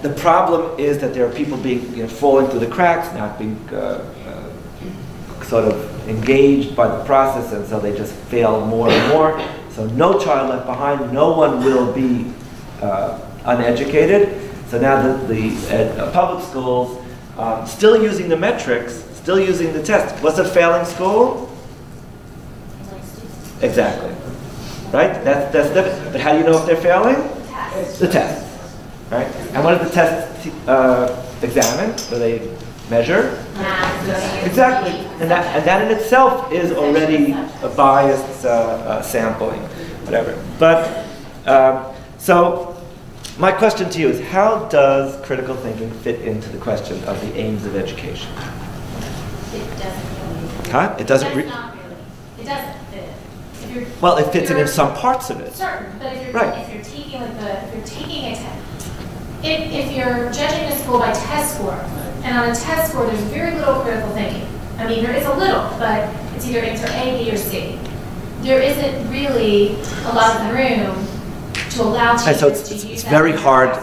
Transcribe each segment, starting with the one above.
The problem is that there are people being, falling through the cracks, not being sort of engaged by the process, and so they just fail more and more. So no child left behind, no one will be uneducated. So now the public schools, still using the metrics, still using the test. What's a failing school? Exactly. Right? That's different. But how do you know if they're failing? The test. Right? And what do the tests examine? What do they measure? Exactly. And that in itself is already a biased sampling, whatever. But, so my question to you is, how does critical thinking fit into the question of the aims of education? It doesn't. Huh? It doesn't. Not really. It doesn't fit. Well, it fits in some parts of it. Certain, but if you're taking a test, if you're judging a school by test score, and on a test score there's very little critical thinking. I mean, there is a little, but it's either answer A, B, or C. There isn't really a lot of room to allow teachers so to use that. It's very hard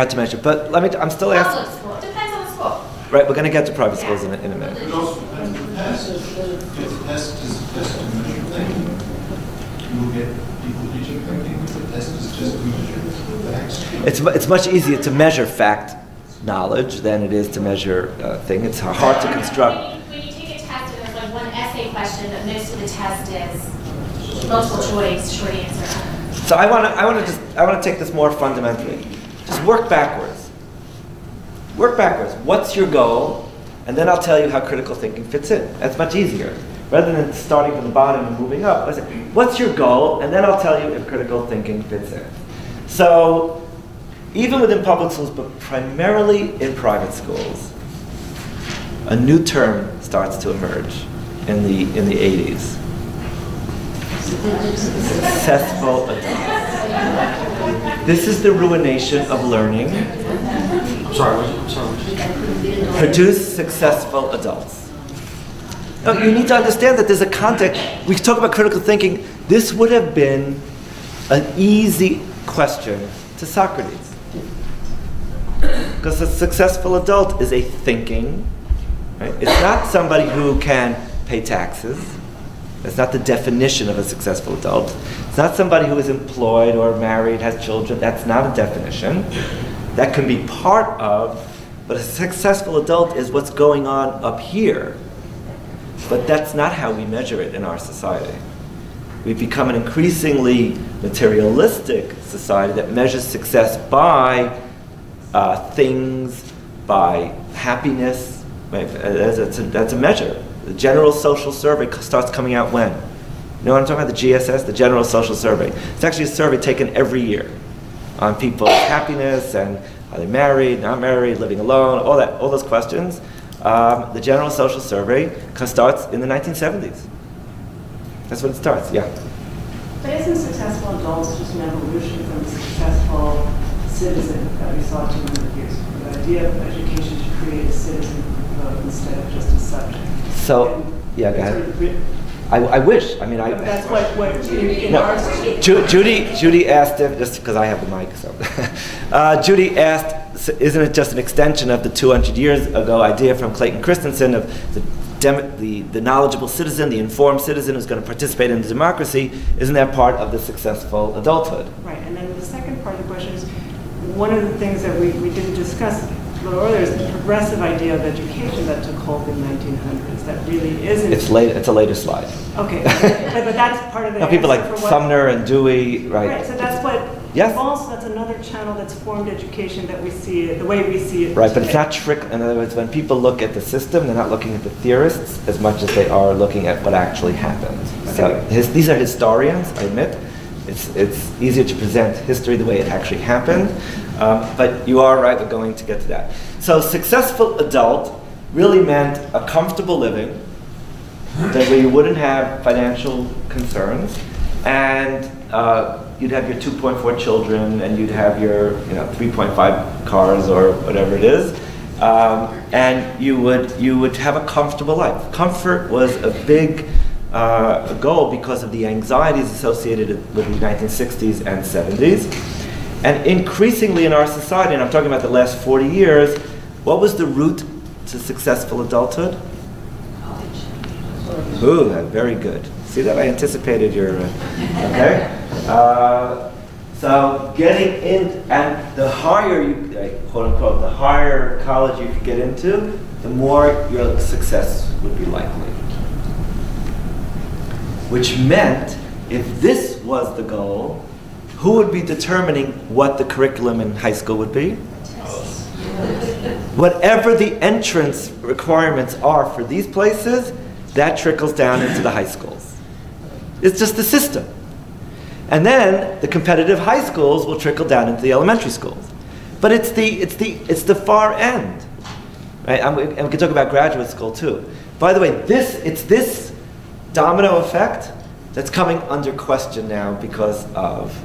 to measure. But I'm still asking. Public school. It depends on the school. Right, we're going to get to private schools in a minute. It also depends on the test. If the test is a test to measure thinking, you will get people teaching thinking. If the test is just to measure facts. It's much easier to measure fact knowledge than it is to measure thing. It's hard to construct. When you take a test and there's like one essay question, but most of the test is multiple choice, short answer. So I want to take this more fundamentally. Just work backwards. Work backwards. What's your goal? And then I'll tell you how critical thinking fits in. That's much easier. Rather than starting from the bottom and moving up, I say, what's your goal? And then I'll tell you if critical thinking fits in. So even within public schools, but primarily in private schools, a new term starts to emerge in the 80s. Successful adults. This is the ruination of learning. Sorry. Produce successful adults. Now, you need to understand that there's a context. We talk about critical thinking. This would have been an easy question to Socrates. Because a successful adult is a thinking, right? It's not somebody who can pay taxes. That's not the definition of a successful adult. It's not somebody who is employed or married, has children. That's not a definition. That can be part of, but a successful adult is what's going on up here. But that's not how we measure it in our society. We've become an increasingly materialistic society that measures success by things, by happiness. Right? That's a measure. The General Social Survey starts coming out when? You know what I'm talking about? The GSS, the General Social Survey. It's actually a survey taken every year on people's happiness and are they married, not married, living alone, all those questions. The General Social Survey starts in the 1970s. That's when it starts, yeah. But isn't successful adults just an evolution from the successful citizen that we saw 200 years ago? The idea of education to create a citizen instead of just a subject. So, yeah, go ahead. I wish. I mean, that's what in no, our state. Judy asked, just because I have the mic, so. Judy asked, isn't it just an extension of the 200 years ago idea from Clayton Christensen of the knowledgeable citizen, the informed citizen who's going to participate in the democracy? Isn't that part of the successful adulthood? Right, and then the second part of the question is, one of the things that we didn't discuss a little earlier is the progressive idea of education that took hold in the 1900s. That really isn't. It's a later slide. Okay, but that's part of the. Now, people like Sumner and Dewey, right? Right. So that's what. Yes. Also, that's another channel that's formed education that we see it the way we see it. Right, today. but it's not trick. In other words, when people look at the system, they're not looking at the theorists as much as they are looking at what actually happened. Okay. So these are historians. I admit, it's easier to present history the way it actually happened. But you are right, we're going to get to that. So successful adult really meant a comfortable living, that where you wouldn't have financial concerns, and you'd have your 2.4 children, and you'd have your 3.5 cars or whatever it is, and you would have a comfortable life. Comfort was a big goal because of the anxieties associated with the 1960s and 70s. And increasingly in our society, and I'm talking about the last 40 years, what was the route to successful adulthood? College. Ooh, very good. See that? I anticipated your, okay? So getting in, and the higher you, quote unquote, the higher college you could get into, the more your success would be likely. Which meant, if this was the goal, who would be determining what the curriculum in high school would be? Whatever the entrance requirements are for these places, that trickles down into the high schools. It's just the system. And then the competitive high schools will trickle down into the elementary schools. But it's the far end. Right? And we can talk about graduate school too. By the way, it's this domino effect that's coming under question now because of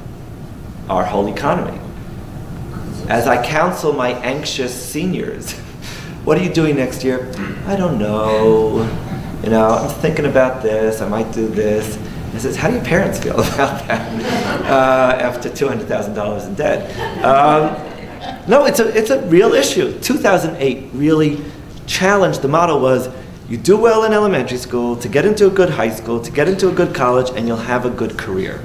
our whole economy. As I counsel my anxious seniors, what are you doing next year? I don't know. You know, I'm thinking about this. I might do this. I says, how do your parents feel about that after $200,000 in debt? No, it's a real issue. 2008 really challenged. The model was, you do well in elementary school, to get into a good high school, to get into a good college, and you'll have a good career.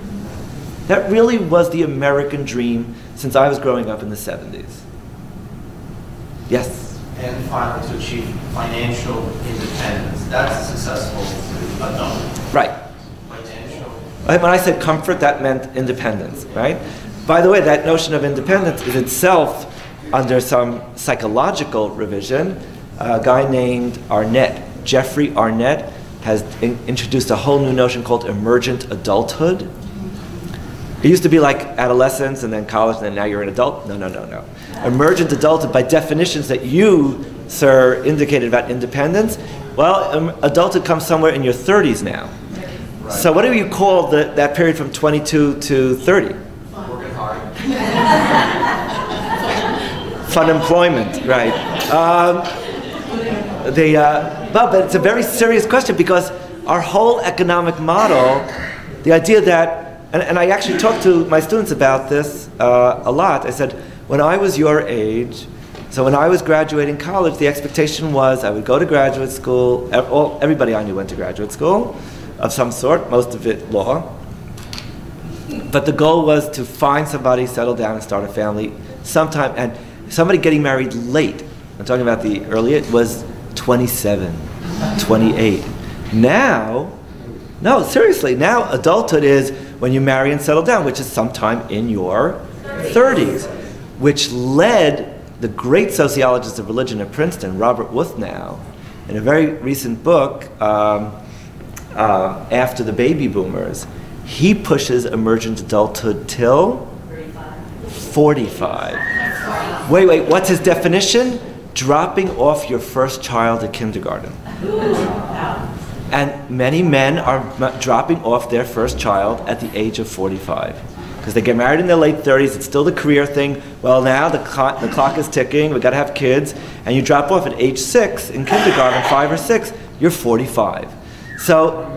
That really was the American dream since I was growing up in the 70s. Yes? And finally, to achieve financial independence. That's a successful adult. Right. Financial. When I said comfort, that meant independence, right? By the way, that notion of independence is itself under some psychological revision. A guy named Arnett, Jeffrey Arnett, has introduced a whole new notion called emergent adulthood. It used to be like adolescence and then college and then now you're an adult. No. Emergent adulthood, by definitions that you, sir, indicated about independence, well, adulthood comes somewhere in your 30s now. Right. So what do you call that period from 22 to 30? Working hard. Fun employment, right. But it's a very serious question because our whole economic model, the idea that, and I actually talked to my students about this a lot. I said, when I was your age, so when I was graduating college, the expectation was I would go to graduate school. Everybody I knew went to graduate school of some sort, most of it law. But the goal was to find somebody, settle down, and start a family sometime. And somebody getting married late, I'm talking about the earlier, was 27, 28. Now, no, seriously, now adulthood is when you marry and settle down, which is sometime in your 30s, which led the great sociologist of religion at Princeton, Robert Wuthnow, in a very recent book, After the Baby Boomers, he pushes emergent adulthood till 45. Wait, what's his definition? Dropping off your first child at kindergarten. And many men are dropping off their first child at the age of 45. Because they get married in their late 30s, it's still the career thing. Well, now the clock is ticking, we've got to have kids, and you drop off at age 6 in kindergarten, 5 or 6, you're 45. So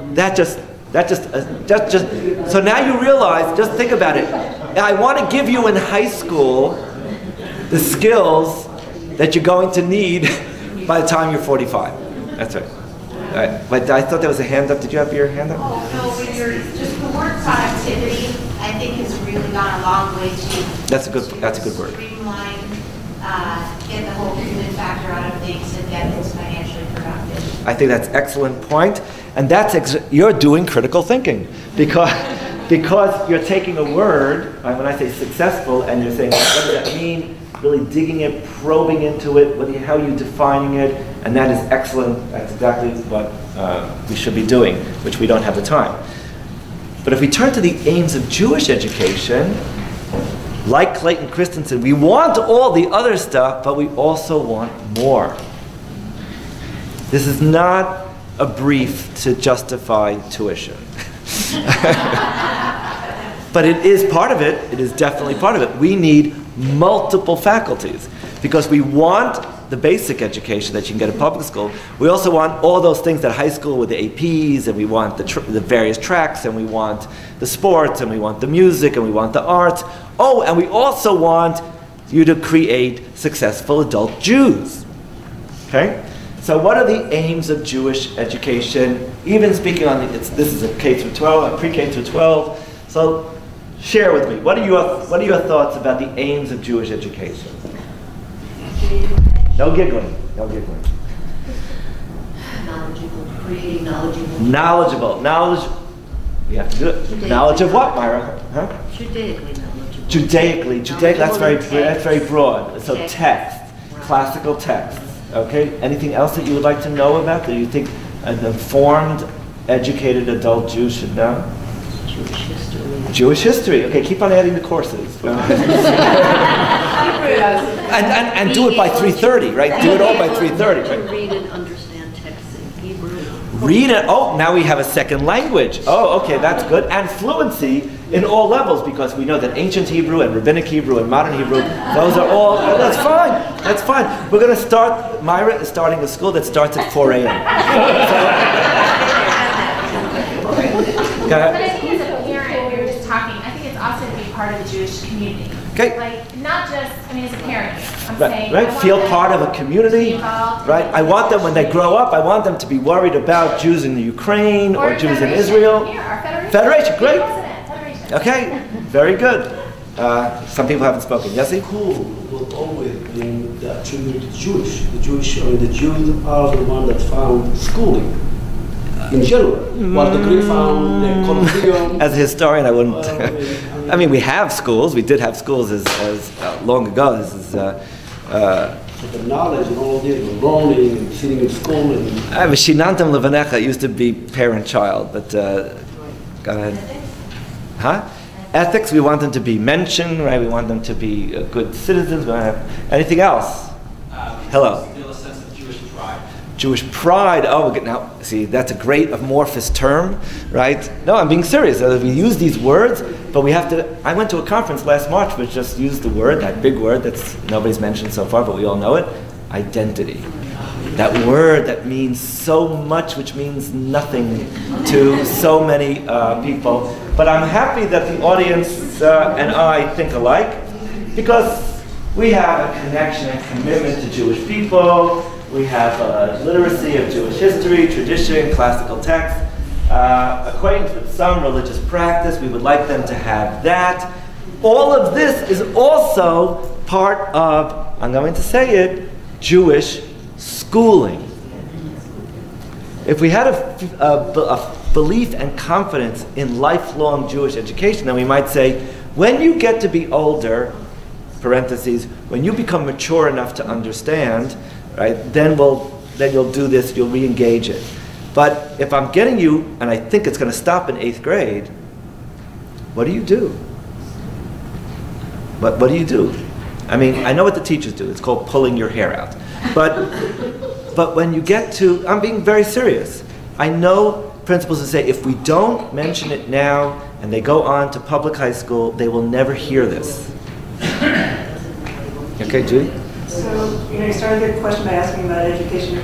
so now you realize, just think about it. I want to give you in high school the skills that you're going to need by the time you're 45. That's right. All right. But I thought there was a hand up. Did you have your hand up? Oh, no, when you're just the word productivity, I think has really gone a long way to. That's a good word. Streamline, get the whole human factor out of things and get things financially productive. I think that's an excellent point. And you're doing critical thinking because you're taking a word, when I say successful, and you're saying, what does that mean? Really digging it, probing into it, how are you defining it, and that is excellent. That's exactly what we should be doing, which we don't have the time. But if we turn to the aims of Jewish education, like Clayton Christensen, we want all the other stuff, but we also want more. This is not a brief to justify tuition. But it is part of it. It is definitely part of it. We need multiple faculties because we want the basic education that you can get in public school. We also want all those things at high school with the APs, and we want the various tracks, and we want the sports, and we want the music, and we want the arts. Oh, and we also want you to create successful adult Jews. Okay? So what are the aims of Jewish education? Even speaking on this is a K through 12, a pre-K through 12. So share with me. What are your thoughts about the aims of Jewish education? No giggling. No giggling. Knowledgeable, creating knowledgeable. Knowledge. We have to do it. Judaically. Knowledge of what, Myra? Huh? Judaically knowledgeable. Judaically. That's very broad. So Text. text, classical texts. Okay. Anything else that you would like to know about that you think an informed, educated adult Jew should know? Jewish history. Jewish history. Okay, keep on adding the courses. and do it by 3:30, right? Do it all by 3:30, To right? read and understand texts in Hebrew. Read it. Oh, now we have a second language. Oh, okay, that's good. And fluency in all levels, because we know that ancient Hebrew and rabbinic Hebrew and modern Hebrew, those are all, that's fine. That's fine. We're going to start, Myra is starting a school that starts at 4 a.m. But I think as a parent, we were just talking, I think it's awesome to be part of the Jewish community. Okay. Like, not just, I mean, as a parent, I'm Right, saying. right. I want Feel them part of a to community, be involved right? in I want them when they grow up. I want them to be worried about Jews in the Ukraine or Jews in Israel. Here, our federation. Federation, great. President, federation. Okay, very good. Some people haven't spoken. Yessi? School will always be attributed to Jewish. The Jews are the one that found schooling in general. What the Greek found, the Colosseum. As a historian, I wouldn't. I mean, we have schools. We did have schools as long ago. This is. The knowledge and all this, the learning and sitting in school and Shinantam Levanecha used to be parent-child, but go ahead. Huh? Ethics, we want them to be mentioned, right? We want them to be good citizens. We want to have anything else? Hello. Still a sense of Jewish pride. Jewish pride. Oh, now see, that's a great amorphous term, right? No, I'm being serious. We use these words, but we have to. I went to a conference last March which just used the word, that big word that's nobody's mentioned so far, but we all know it. Identity. That word that means so much, which means nothing to so many people. But I'm happy that the audience and I think alike, because we have a connection and commitment to Jewish people. We have a literacy of Jewish history, tradition, classical text, acquaintance with some religious practice. We would like them to have that. All of this is also part of, I'm going to say it, Jewish schooling. If we had a belief and confidence in lifelong Jewish education, then we might say, when you get to be older, parentheses, when you become mature enough to understand, right, then you'll do this, you'll re-engage it. But if I'm getting you, and I think it's going to stop in 8th grade, what do you do? What do you do? I mean, I know what the teachers do. It's called pulling your hair out. But when you get to, I'm being very serious. I know principals who say, if we don't mention it now and they go on to public high school, they will never hear this. Okay, Judy? So, you started the question by asking about education,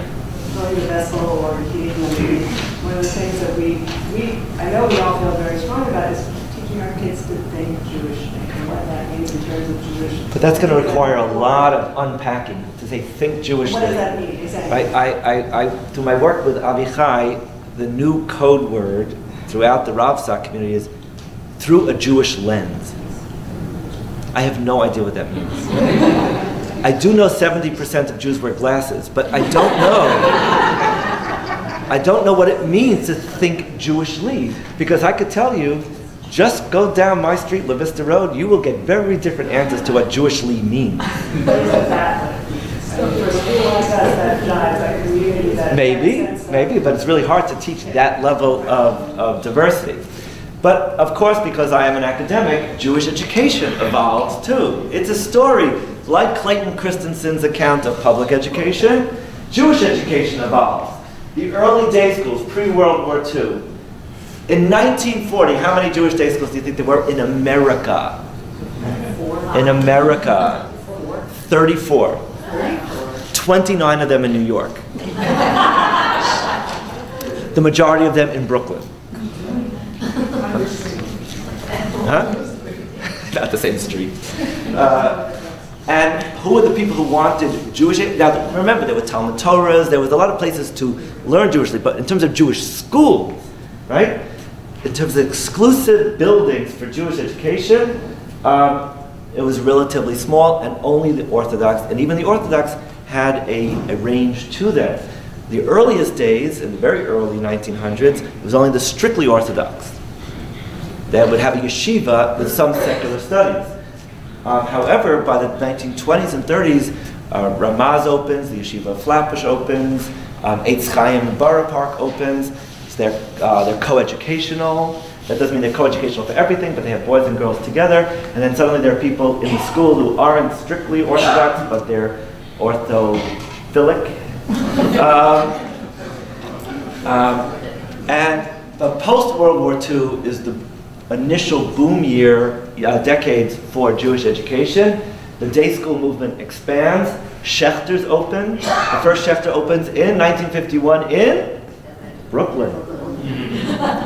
going to vessel or teaching them. One of the things that I know we all feel very strong about is teaching our kids to think Jewish and what that means in terms of Jewish. But that's going to require a lot of unpacking to say, think Jewishly. What does that mean, exactly? I through my work with Avichai, the new code word throughout the Ravsak community is through a Jewish lens. I have no idea what that means. I do know 70% of Jews wear glasses, but I don't know. I don't know what it means to think Jewishly, because I could tell you, just go down my street, La Vista Road, you will get very different answers to what Jewishly means. Maybe, but it's really hard to teach that level of diversity. But of course, because I am an academic, Jewish education evolves too. It's a story. Like Clayton Christensen's account of public education, Jewish education evolves. The early day schools, pre-World War II. In 1940, how many Jewish day schools do you think there were in America? In America, 34. 29 of them in New York. The majority of them in Brooklyn. Huh? not the same street. And who were the people who wanted Jewish? Now, remember, there were Talmud Torahs, there was a lot of places to learn Jewishly, but in terms of Jewish schools, right? In terms of exclusive buildings for Jewish education, it was relatively small, and only the Orthodox, and even the Orthodox had a range to them. The earliest days, in the very early 1900s, it was only the strictly Orthodox that would have a yeshiva with some secular studies. However, by the 1920s and 30s, Ramaz opens, the Yeshiva of Flatbush opens, Eitz Chaim Borough Park opens. So they're co-educational. That doesn't mean they're co-educational for everything, but they have boys and girls together. And then suddenly there are people in the school who aren't strictly Orthodox, but they're orthophilic. And post-World War II is the initial boom decades for Jewish education. The day school movement expands. Schechters open. The first Schechter opens in 1951 in Brooklyn.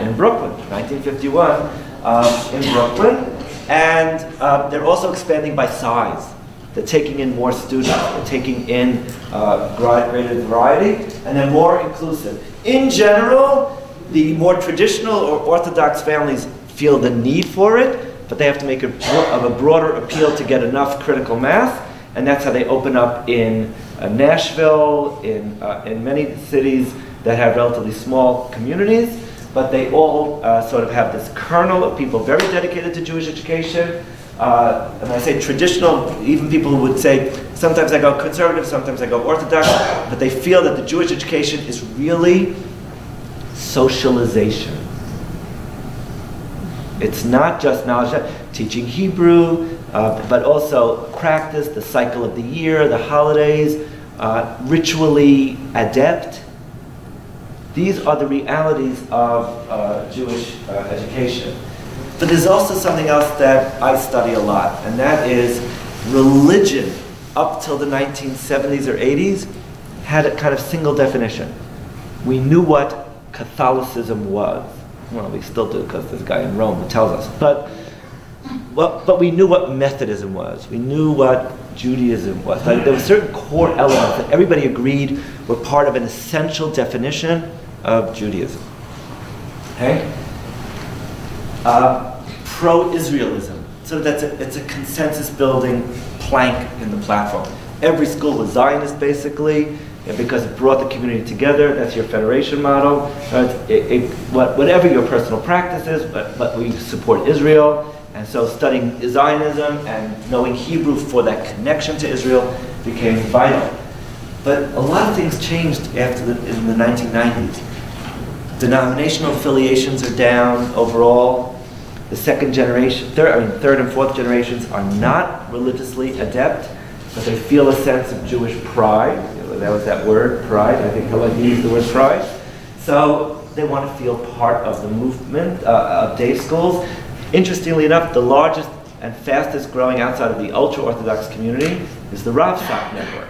In Brooklyn, 1951, in Brooklyn. And they're also expanding by size. They're taking in more students. They're taking in greater variety, and they're more inclusive. In general, the more traditional or Orthodox families feel the need for it, but they have to make a broader appeal to get enough critical mass, and that's how they open up in Nashville, in many cities that have relatively small communities, but they all sort of have this kernel of people very dedicated to Jewish education. And I say traditional, even people who would say, sometimes I go conservative, sometimes I go Orthodox, but they feel that the Jewish education is really socialization. It's not just knowledge, teaching Hebrew, but also practice, the cycle of the year, the holidays, ritually adept. These are the realities of Jewish education. But there's also something else that I study a lot, and that is religion, up till the 1970s or 80s, had a kind of single definition. We knew what Catholicism was. Well, we still do, because there's a guy in Rome who tells us. But we knew what Methodism was. We knew what Judaism was. Like, there were certain core elements that everybody agreed were part of an essential definition of Judaism. Okay? Pro-Israelism. So it's a consensus-building plank in the platform. Every school was Zionist, basically, because it brought the community together. That's your federation model. Whatever your personal practice is, but we support Israel. And so studying Zionism and knowing Hebrew for that connection to Israel became vital. But a lot of things changed in the 1990s. Denominational affiliations are down overall. The third and fourth generations are not religiously adept, but they feel a sense of Jewish pride. That was that word, pride. I think Helen used the word pride. So they want to feel part of the movement of day schools. Interestingly enough, the largest and fastest growing outside of the ultra-Orthodox community is the Ravsak network.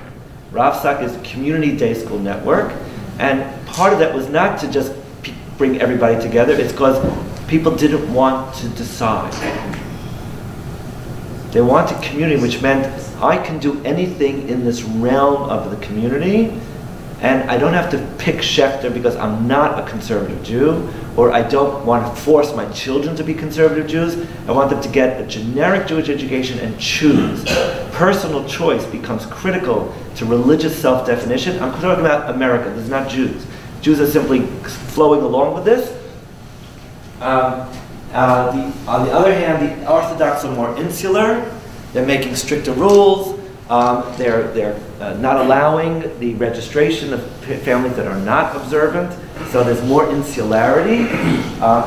Ravsak is a community day school network, and part of that was not to just bring everybody together, it's because people didn't want to decide. They wanted community, which meant I can do anything in this realm of the community, and I don't have to pick Schechter because I'm not a conservative Jew, or I don't want to force my children to be conservative Jews. I want them to get a generic Jewish education and choose. Personal choice becomes critical to religious self-definition. I'm talking about America, this is not Jews. Jews are simply flowing along with this. On the other hand, the Orthodox are more insular. They're making stricter rules. They're not allowing the registration of families that are not observant. So there's more insularity,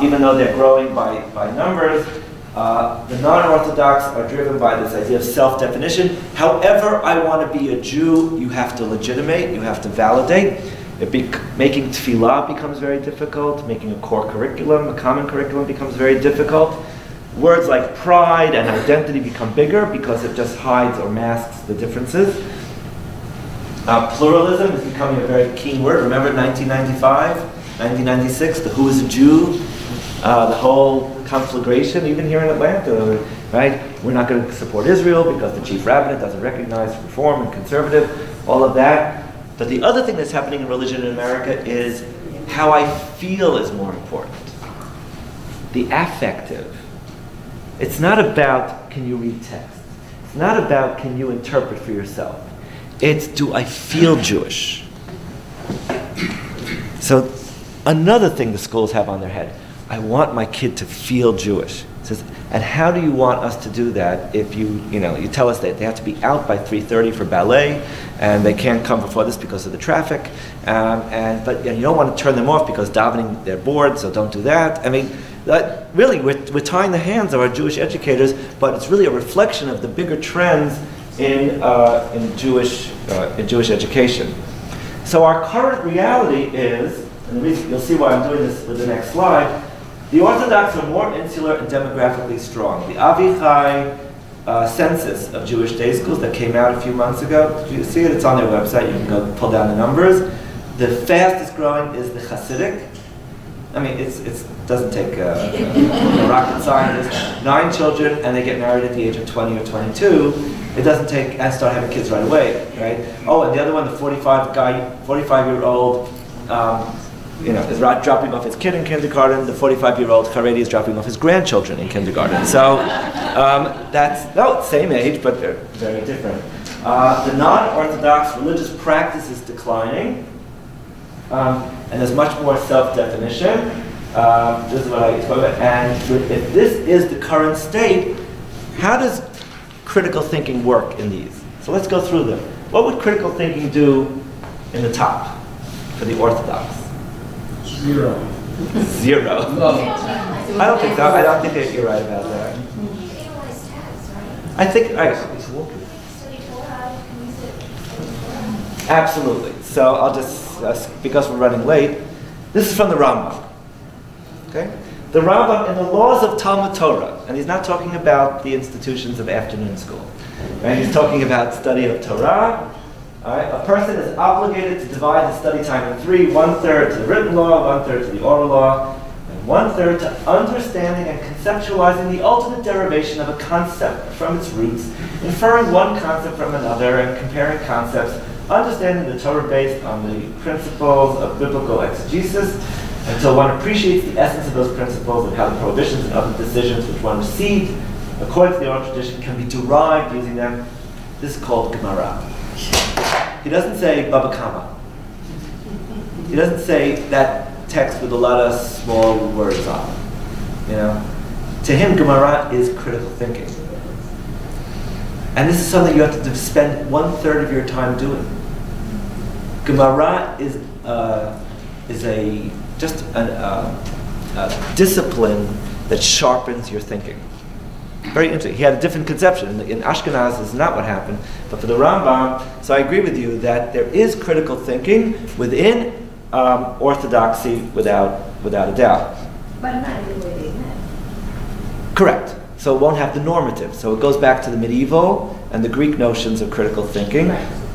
even though they're growing by numbers. The non-Orthodox are driven by this idea of self-definition. However I want to be a Jew, you have to legitimate, you have to validate. Making tefillah becomes very difficult. Making a core curriculum, a common curriculum, becomes very difficult. Words like pride and identity become bigger because it just hides or masks the differences. Pluralism is becoming a very keen word. Remember 1995, 1996, the Who is a Jew, the whole conflagration, even here in Atlanta, right? we're not going to support Israel because the chief rabbinate doesn't recognize reform and conservative, all of that. But the other thing that's happening in religion in America is how I feel is more important. The affective. It's not about can you read text. It's not about can you interpret for yourself. It's do I feel Jewish? So another thing the schools have on their head, I want my kid to feel Jewish. It says, and how do you want us to do that if you tell us that they have to be out by 3:30 for ballet, and they can't come before this because of the traffic, but you don't want to turn them off because davening, they're bored, so don't do that. I mean, really, we're tying the hands of our Jewish educators, but it's really a reflection of the bigger trends in Jewish education. So our current reality is, and the reason, you'll see why I'm doing this with the next slide, the Orthodox are more insular and demographically strong. The Avichai census of Jewish day schools that came out a few months ago, did you see it? It's on their website, you can go pull down the numbers. The fastest growing is the Hasidic. I mean, it doesn't take a rocket scientist. 9 children, and they get married at the age of 20 or 22. It doesn't take, and start having kids right away, right? Oh, and the other one, the 45-year-old, is dropping off his kid in kindergarten. The 45-year-old Haredi is dropping off his grandchildren in kindergarten. So same age, but they're very different. The non-Orthodox religious practice is declining. And there's much more self-definition. This is what I spoke about. And if this is the current state, how does critical thinking work in these? So let's go through them. What would critical thinking do in the top for the Orthodox? 0. 0. I don't think so. I don't think that you're right about that. Analyze text, right? I think, Study Torah, you can use it. absolutely. So I'll just, because we're running late, this is from the Rambam. Okay? The Rambam in the laws of Talmud Torah, and he's not talking about the institutions of afternoon school. Right? He's talking about study of Torah. All right? A person is obligated to divide the study time in 3, 1/3 to the written law, 1/3 to the oral law, and 1/3 to understanding and conceptualizing the ultimate derivation of a concept from its roots, inferring one concept from another, and comparing concepts, understanding the Torah based on the principles of biblical exegesis, until one appreciates the essence of those principles and how the prohibitions and other decisions which one received, according to the oral tradition, can be derived using them. This is called Gemara. He doesn't say Baba Kama. He doesn't say that text with a lot of small words on it. To him, Gemara is critical thinking. And this is something you have to spend 1/3 of your time doing. Gemara is just a discipline that sharpens your thinking. Very interesting. He had a different conception. In Ashkenaz, this is not what happened. But for the Rambam, so I agree with you that there is critical thinking within orthodoxy without a doubt. But not in the way they met. Correct. So it won't have the normative. So it goes back to the medieval and the Greek notions of critical thinking,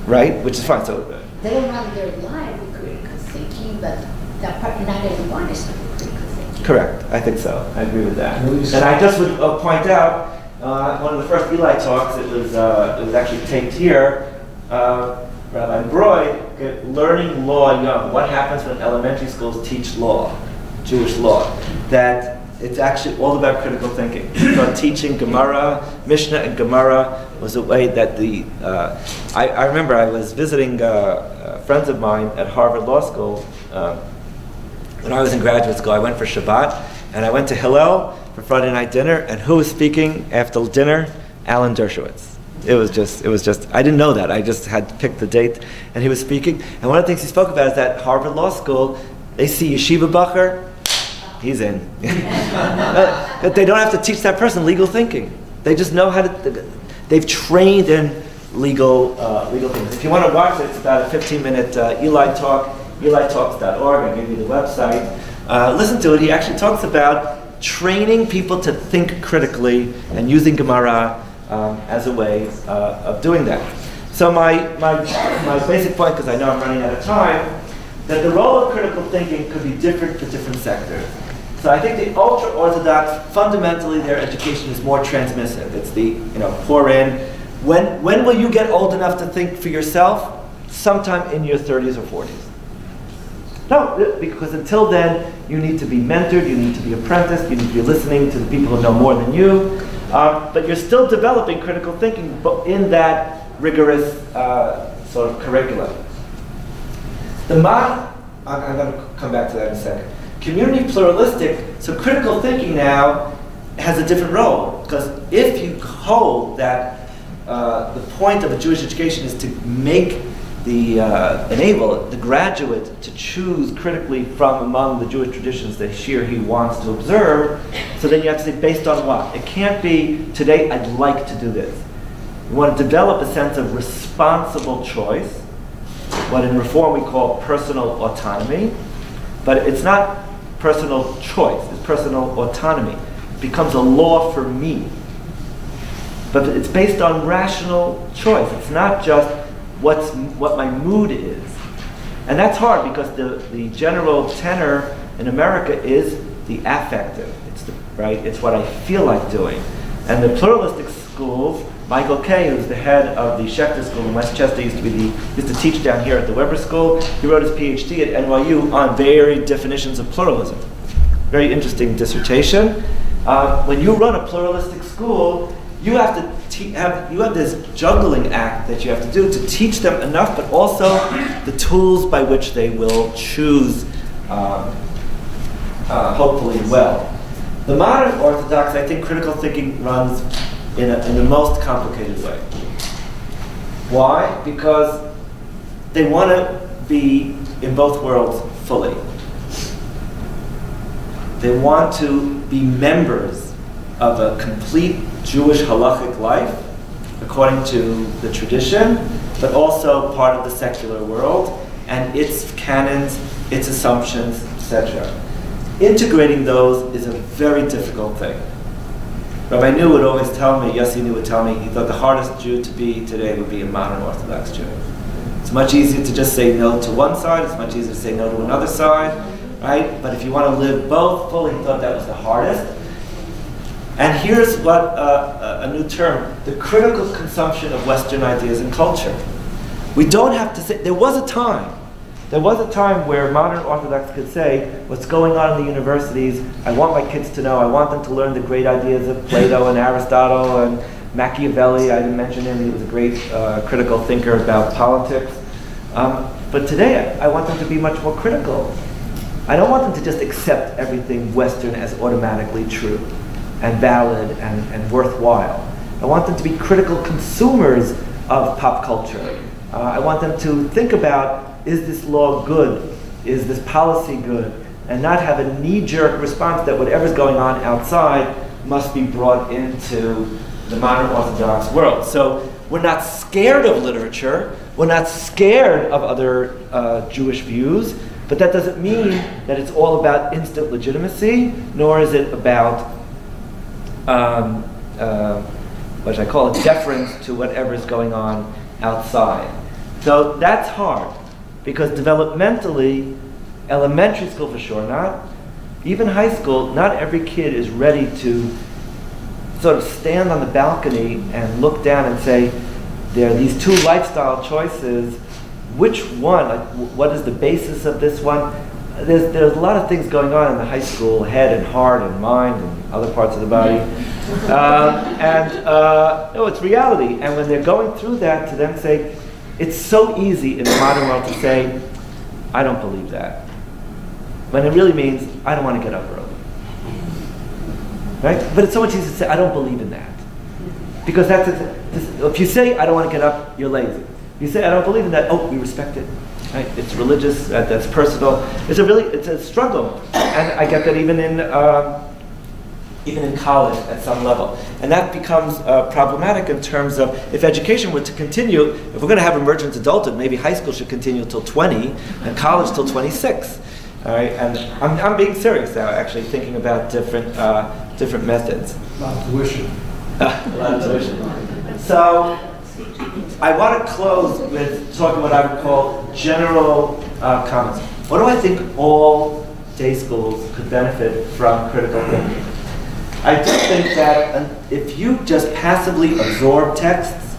right? Which is fine. So they don't have their life with critical thinking, but that part, not everyone is critical thinking. correct. I think so. I agree with that. And I just would point out one of the first Eli talks. It was actually taped here. Rabbi Broid, learning law young. What happens when elementary schools teach law, Jewish law? That it's actually all about critical thinking. So teaching Gemara, Mishnah and Gemara was a way that I remember I was visiting friends of mine at Harvard Law School. When I was in graduate school, I went for Shabbat, and I went to Hillel for Friday night dinner, and who was speaking after dinner? Alan Dershowitz. It was just, I didn't know that. I just had to pick the date, and he was speaking. And one of the things he spoke about is that Harvard Law School, they see Yeshiva Bacher, he's in. But they don't have to teach that person legal thinking. They just know how to, they've trained in legal things. If you want to watch it, it's about a 15-minute Eli talk, elitalks.org. I gave you the website. Listen to it. He actually talks about training people to think critically and using Gemara as a way of doing that. So my basic point, because I know I'm running out of time, that the role of critical thinking could be different for different sectors. So I think the ultra-Orthodox, fundamentally their education is more transmissive. It's the, pour in. When will you get old enough to think for yourself? Sometime in your 30s or 40s. No, because until then, you need to be mentored, you need to be apprenticed, you need to be listening to the people who know more than you. But you're still developing critical thinking in that rigorous sort of curriculum. I'm going to come back to that in a second. Community pluralistic, so critical thinking now has a different role. Because if you hold that the point of a Jewish education is to make enable the graduate to choose critically from among the Jewish traditions that she or he wants to observe, so then you have to say, based on what? It can't be, today I'd like to do this. You want to develop a sense of responsible choice, what in Reform we call personal autonomy, but it's not personal choice, it's personal autonomy. It becomes a law for me. But it's based on rational choice. It's not just what my mood is. And that's hard because the general tenor in America is the affective. It's what I feel like doing. And the pluralistic schools, Michael Kay, who's the head of the Schechter School in Westchester, used to teach down here at the Weber School. He wrote his PhD at NYU on varied definitions of pluralism. Very interesting dissertation. When you run a pluralistic school, you have to you have this juggling act that you have to do to teach them enough, but also the tools by which they will choose, hopefully well. The modern Orthodox, I think critical thinking runs in the most complicated way. Why? Because they want to be in both worlds fully. They want to be members of a complete Jewish halachic life, according to the tradition, but also part of the secular world, and its canons, its assumptions, etc. Integrating those is a very difficult thing. Rabbi New would always tell me, Yossi New would tell me, he thought the hardest Jew to be today would be a modern Orthodox Jew. It's much easier to just say no to one side, it's much easier to say no to another side, right? But if you want to live both fully, he thought that was the hardest. And here's what a new term, the critical consumption of Western ideas and culture. We don't have to say, there was a time where modern Orthodox could say, what's going on in the universities, I want my kids to know, I want them to learn the great ideas of Plato and Aristotle and Machiavelli. I didn't mention him, he was a great critical thinker about politics. But today, I want them to be much more critical. I don't want them to just accept everything Western as automatically true and valid and worthwhile. I want them to be critical consumers of pop culture. I want them to think about, is this law good? Is this policy good? And not have a knee-jerk response that whatever's going on outside must be brought into the modern Orthodox world. So we're not scared of literature, we're not scared of other Jewish views, but that doesn't mean that it's all about instant legitimacy, nor is it about what I call a deference to whatever is going on outside. So that's hard, because developmentally, elementary school for sure, not even high school, not every kid is ready to sort of stand on the balcony and look down and say, there are these two lifestyle choices, which one, like, what is the basis of this one? There's a lot of things going on in the high school, head and heart and mind and other parts of the body. No, it's reality. And when they're going through that, to then say, it's so easy in the modern world to say, I don't believe that. When it really means, I don't want to get up early. Right? But it's so much easier to say, I don't believe in that. Because if you say, I don't want to get up, you're lazy. If you say, I don't believe in that, oh, we respect it. Right? It's religious, that's personal. It's a struggle. And I get that even in college at some level. And that becomes problematic in terms of, if education were to continue, if we're going to have emergent adulthood, maybe high school should continue until 20 and college till 26. All right? And I'm being serious now, actually, thinking about different methods. A lot of tuition. A lot of tuition. So I want to close with talking what I would call general comments. What do I think all day schools could benefit from critical thinking. I do think that if you just passively absorb texts,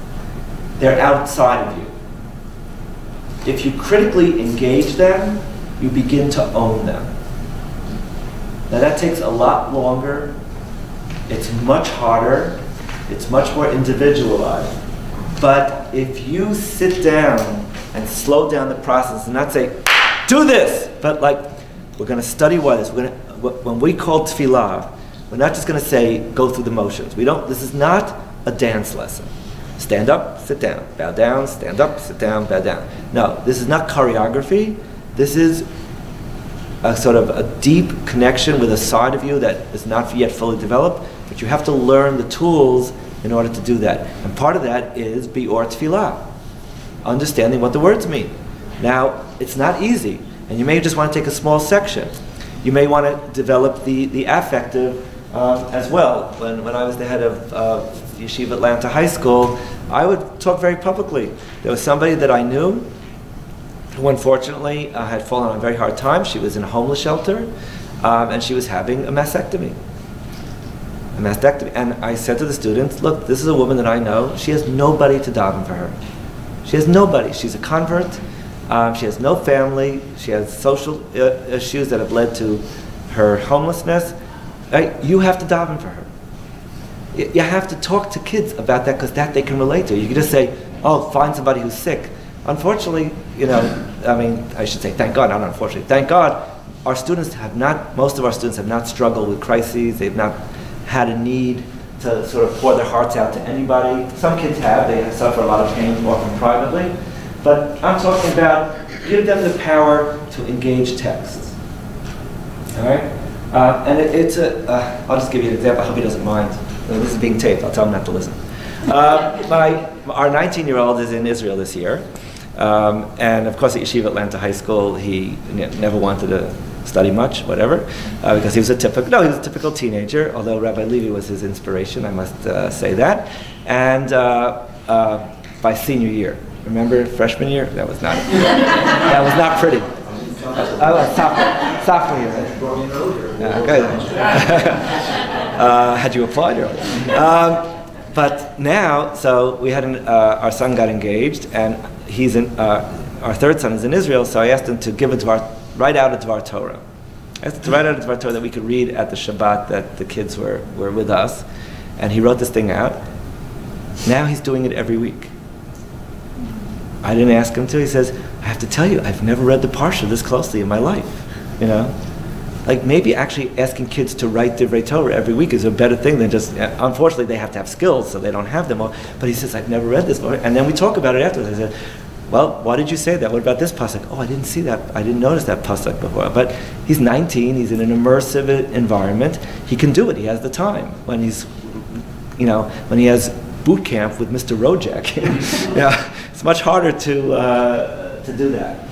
they're outside of you. If you critically engage them, you begin to own them. Now that takes a lot longer, it's much harder, it's much more individualized. But if you sit down and slow down the process and not say, do this, but like, we're going to study what is. When we call tefillah, we're not just going to say, go through the motions. This is not a dance lesson. Stand up, sit down, bow down, stand up, sit down, bow down. No, this is not choreography. This is a sort of a deep connection with a side of you that is not yet fully developed, but you have to learn the tools in order to do that. And part of that is bi'or tefillah, understanding what the words mean. Now, it's not easy, and you may just want to take a small section. You may want to develop the affective as well. When I was the head of Yeshiva Atlanta High School, I would talk very publicly. There was somebody that I knew who unfortunately had fallen on a very hard time. She was in a homeless shelter, and she was having a mastectomy. And I said to the students, look, this is a woman that I know. She has nobody to daven for her. She has nobody. She's a convert. She has no family. She has social issues that have led to her homelessness. You have to daven for her. You have to talk to kids about that because that they can relate to. You can just say, oh, find somebody who's sick. Unfortunately, I should say thank God, not unfortunately. Thank God, most of our students have not struggled with crises. They've not had a need to sort of pour their hearts out to anybody. Some kids have. They suffer a lot of pain, often privately. But I'm talking about give them the power to engage texts. All right? And I'll just give you an example. I hope he doesn't mind. This is being taped. I'll tell him not to listen. Our 19-year-old is in Israel this year. And of course at Yeshiva Atlanta High School, he never wanted to study much, whatever, because he was a typical teenager, although Rabbi Levy was his inspiration, I must say that. And by senior year, remember freshman year? That was not pretty. Sophomore year. Had you applied earlier? But now, so we had our son got engaged, and he's our third son is in Israel, so I asked him to write out a Dvar Torah. I asked him to write out a Dvar Torah that we could read at the Shabbat that the kids were with us, and he wrote this thing out. Now he's doing it every week. I didn't ask him to. He says, I have to tell you, I've never read the Parsha this closely in my life. Like maybe actually asking kids to write Divrei Torah every week is a better thing than just, unfortunately they have to have skills so they don't have them all. But he says, I've never read this before. And then we talk about it afterwards. I said, well, why did you say that? What about this pasuk? Oh, I didn't see that. I didn't notice that pasuk before. But he's 19, he's in an immersive environment. He can do it, he has the time. When when he has boot camp with Mr. Rojak, it's much harder to do that.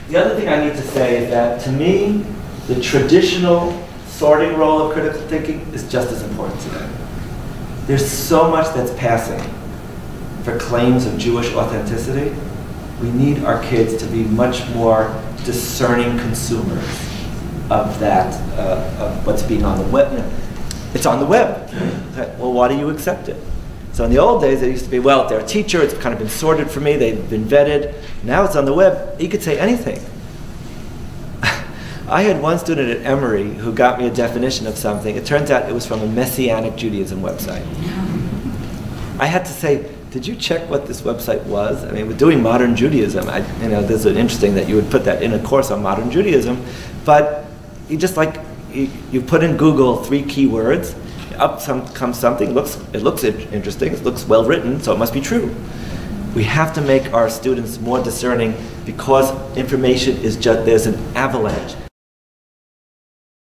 The other thing I need to say is that, to me, the traditional sorting role of critical thinking is just as important today. There's so much that's passing for claims of Jewish authenticity. We need our kids to be much more discerning consumers of that, of what's being on the web. It's on the web. Well, why do you accept it? So in the old days, it used to be, well, if they're a teacher, it's kind of been sorted for me, they've been vetted. Now it's on the web, you could say anything. I had one student at Emory who got me a definition of something. It turns out it was from a Messianic Judaism website. I had to say, did you check what this website was? I mean, we're doing modern Judaism. This is interesting that you would put that in a course on modern Judaism, but you just you put in Google 3 keywords, up comes something, it looks interesting, it looks well written, so it must be true. We have to make our students more discerning because information is there's an avalanche.